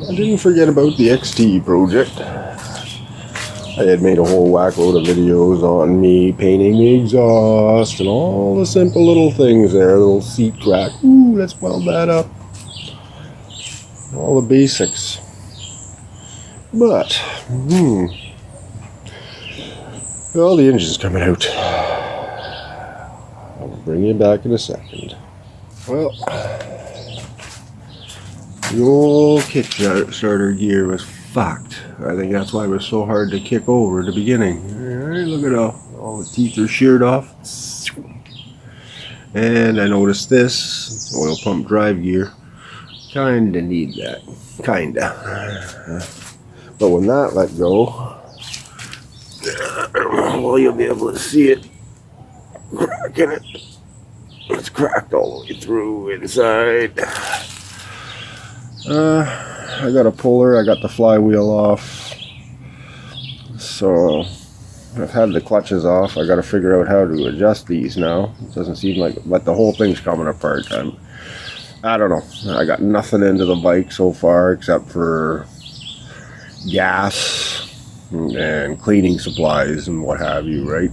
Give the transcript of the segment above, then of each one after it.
I didn't forget about the XT project. I had made a whole whack load of videos on me painting the exhaust and all the simple little things there. Little seat crack. Ooh, let's weld that up. All the basics. But, well, the engine's coming out. I'll bring you back in a second. Well, the old Kickstarter gear was fucked. I think that's why it was so hard to kick over at the beginning. Alright, look at all the teeth are sheared off. And I noticed this oil pump drive gear. Kinda need that. Kinda. But when that let go, well, you'll be able to see it cracking it. It's cracked all the way through inside. I got a puller, I got the flywheel off. So I've had the clutches off. I got to figure out how to adjust these now. It doesn't seem like the whole thing's coming apart. I don't know. I got nothing into the bike so far except for gas and cleaning supplies and what have you, right?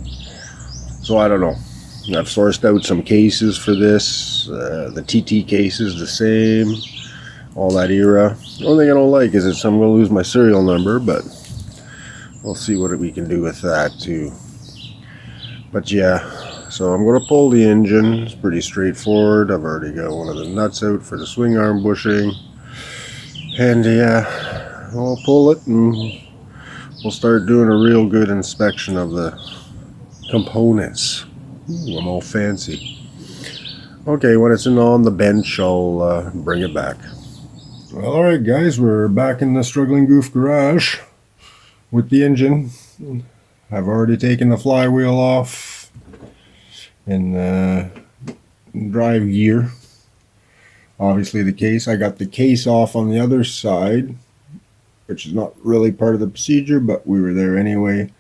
So I don't know. I've sourced out some cases for this. The TT case is the same. All that era. The only thing I don't like is that I'm going to lose my serial number, but we'll see what we can do with that too. But yeah, so I'm going to pull the engine. It's pretty straightforward. I've already got one of the nuts out for the swing arm bushing. And yeah, I'll pull it and we'll start doing a real good inspection of the components. Ooh, I'm all fancy. Okay, when it's on the bench, I'll bring it back. Well, alright guys, we're back in the Struggling Goof garage with the engine. I've already taken the flywheel off and drive gear. Obviously the case. I got the case off on the other side, which is not really part of the procedure, but we were there anyway.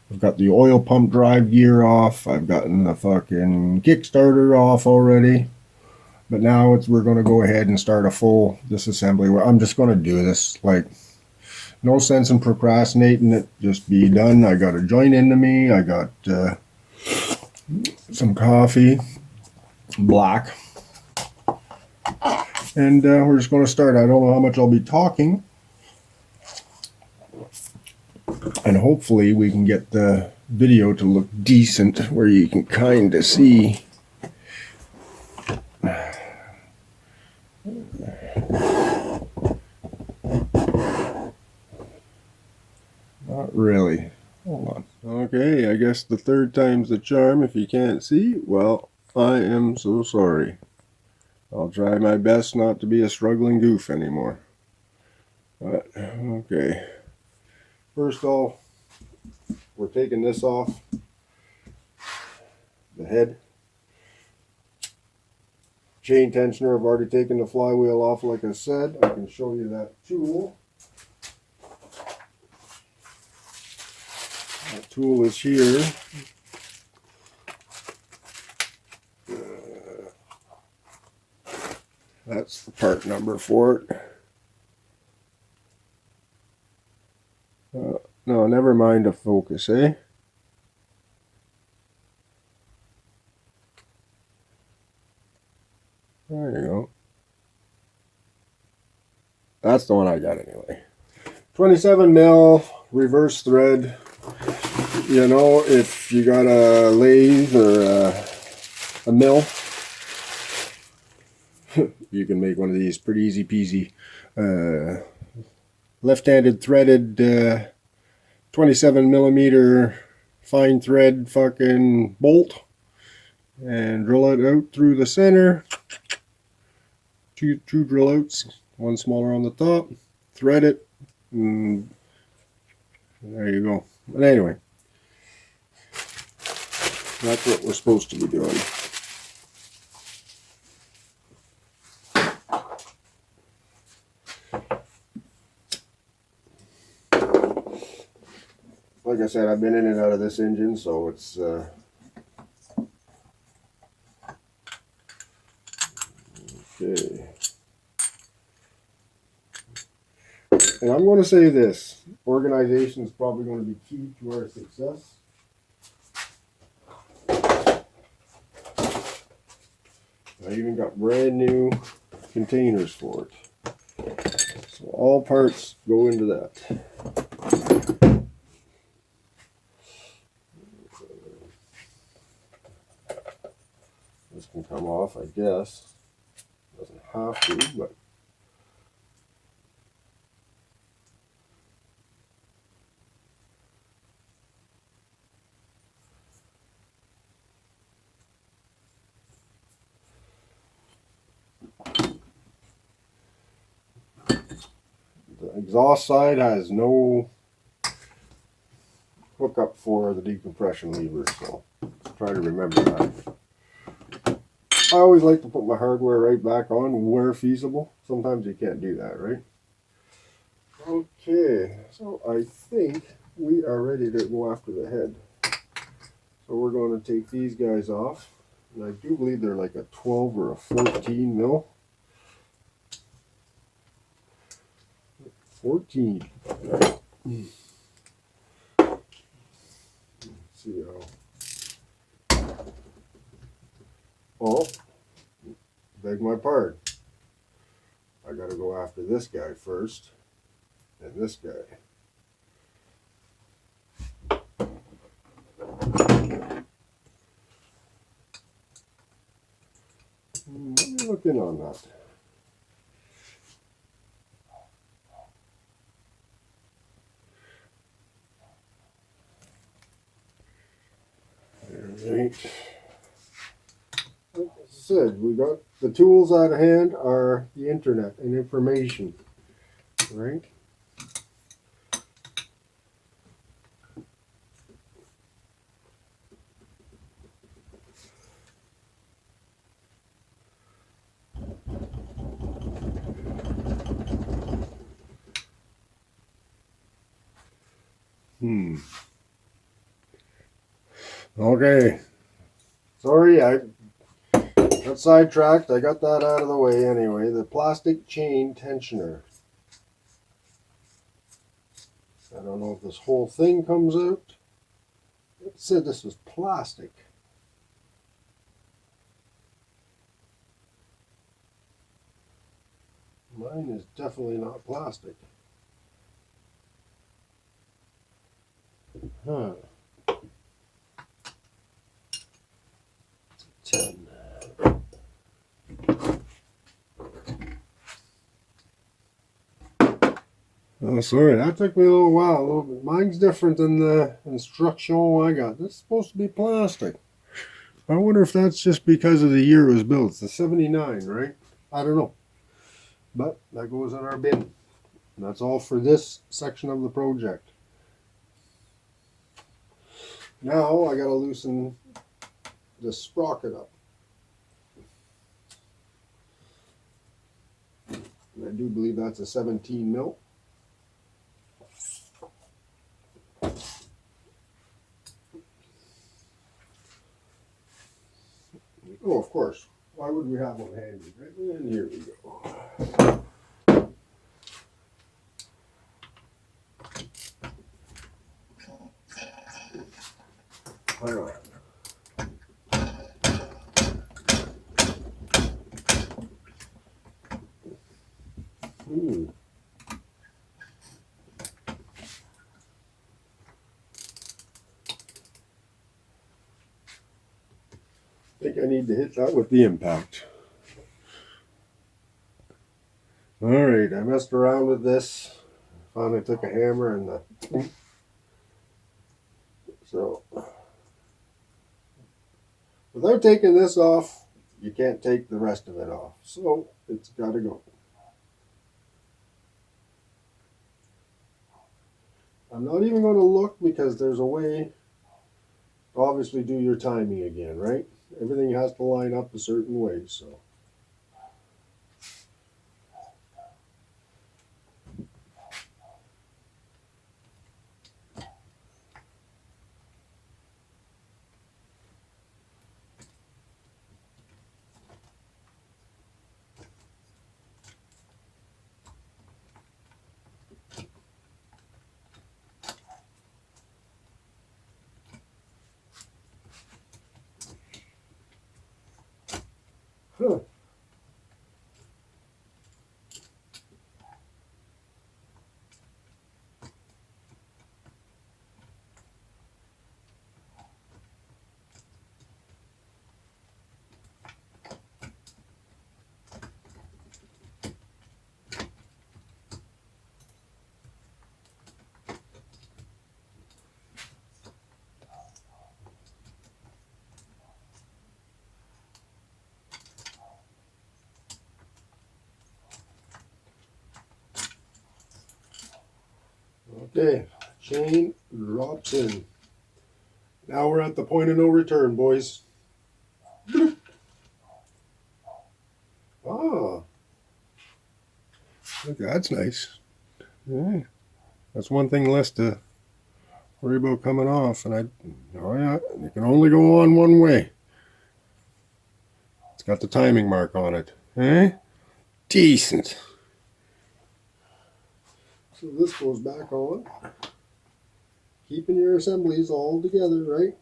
I've got the oil pump drive gear off. I've gotten the fucking Kickstarter off already. But now we're going to go ahead and start a full disassembly. I'm just going to do this. Like, no sense in procrastinating it. Just be done. I got a joint into me. I got some coffee, black. And we're just going to start. I don't know how much I'll be talking. And hopefully we can get the video to look decent where you can kind of see. Not really. Hold on. Okay, I guess the third time's the charm. If you can't see, well, I am so sorry. I'll try my best not to be a struggling goof anymore. But, okay. First off, we're taking this off the head. Chain tensioner, I've already taken the flywheel off like I said. I can show you that tool. That tool is here. That's the part number for it. No, never mind the focus, eh? There you go. That's the one I got anyway. 27 mil reverse thread. You know, if you got a lathe or a mill, you can make one of these pretty easy peasy. Left-handed threaded 27 millimeter fine thread fucking bolt, and drill it out through the center. Two drill outs, one smaller on the top. Thread it, and there you go. But anyway, that's what we're supposed to be doing. Like I said, I've been in and out of this engine, so it's okay. And I'm going to say this, organization is probably going to be key to our success. I even got brand new containers for it. So all parts go into that. This can come off, I guess. Doesn't have to, but the exhaust side has no hookup for the decompression lever, so try to remember that. I always like to put my hardware right back on where feasible. Sometimes you can't do that, right? Okay, so I think we are ready to go after the head. So we're going to take these guys off. And I do believe they're like a 12 or a 14 mil. 14. Let's see how. Oh, beg my pardon. I got to go after this guy first. And this guy. What are you looking on that? Alright. Like I said, we got the tools at hand are the internet and information, right? Okay. Sorry, I got sidetracked. I got that out of the way anyway. The plastic chain tensioner. I don't know if this whole thing comes out. It said this was plastic. Mine is definitely not plastic. Huh. 10. Oh, sorry, that took me a little while. A little bit. Mine's different than the instructional I got. This is supposed to be plastic. I wonder if that's just because of the year it was built. It's the 79, right? I don't know. But that goes in our bin. And that's all for this section of the project. Now I got to loosen the sprocket up. And I do believe that's a 17 mil. Oh, of course. Why would we have one handy? Right? And here we go. All right. I think I need to hit that with the impact. All right, I messed around with this. Finally took a hammer and the so without taking this off, you can't take the rest of it off. So it's got to go. I'm not even going to look because there's a way to obviously do your timing again, right? Everything has to line up a certain way, so. Okay, chain drops in. Now we're at the point of no return, boys. Ah, look, that's nice. Yeah, that's one thing less to worry about coming off. And oh yeah, you can only go on one way. It's got the timing mark on it. Eh? Decent. So this goes back on. Keeping your assemblies all together, right?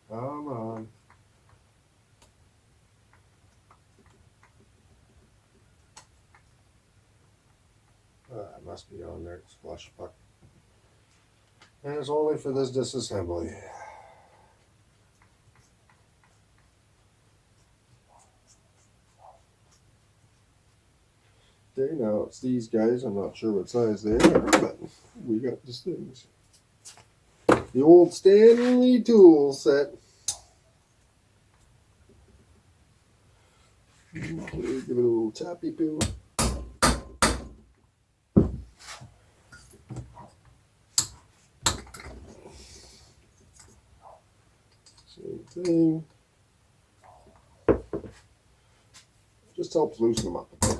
Come on. It must be on there. It's flush puck. And it's only for this disassembly. Okay, now it's these guys. I'm not sure what size they are, but we got these things. The old Stanley tool set. Okay, give it a little tappy poo. Same thing. Just helps loosen them up a bit.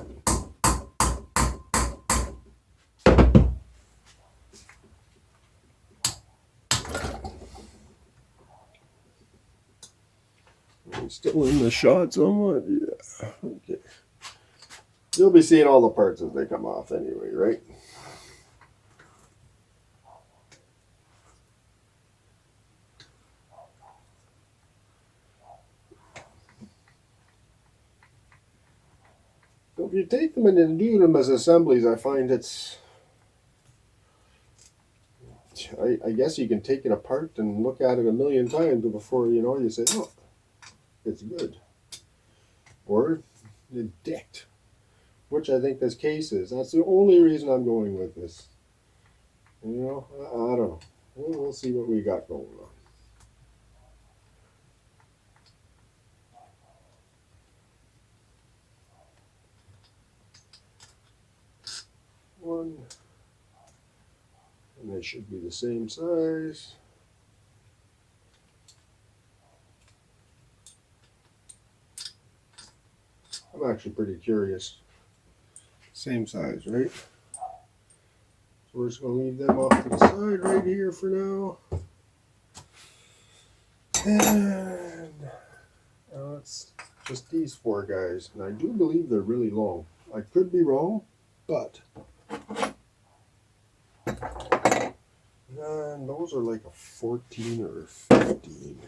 Still in the shot somewhat? Yeah. Okay. You'll be seeing all the parts as they come off anyway, right? So if you take them and do them as assemblies, I find it's... I guess you can take it apart and look at it a million times before you know you say, oh, it's good. Or it's dicked. Which I think this case is. That's the only reason I'm going with this. You know, I don't know. We'll see what we got going on. One. And they should be the same size. I'm actually pretty curious. Same size, right? So we're just going to leave them off to the side right here for now. And it's just these four guys. And I do believe they're really long. I could be wrong, but... And those are like a 14 or 15.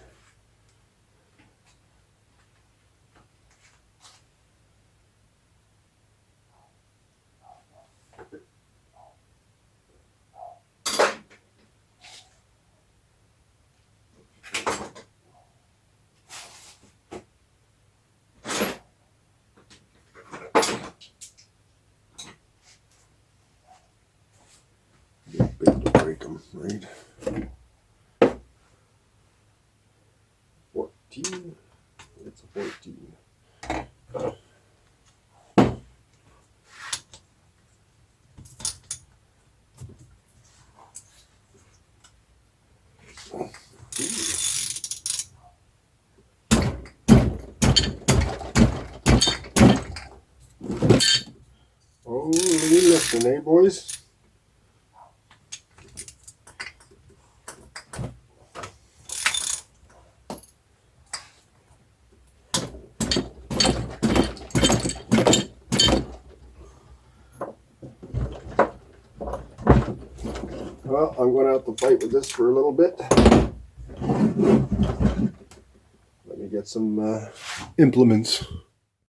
Big to break them, right? 14. It's a 14. Oh, look at lifting, eh, boys? Well, I'm going to have to fight with this for a little bit. Let me get some implements.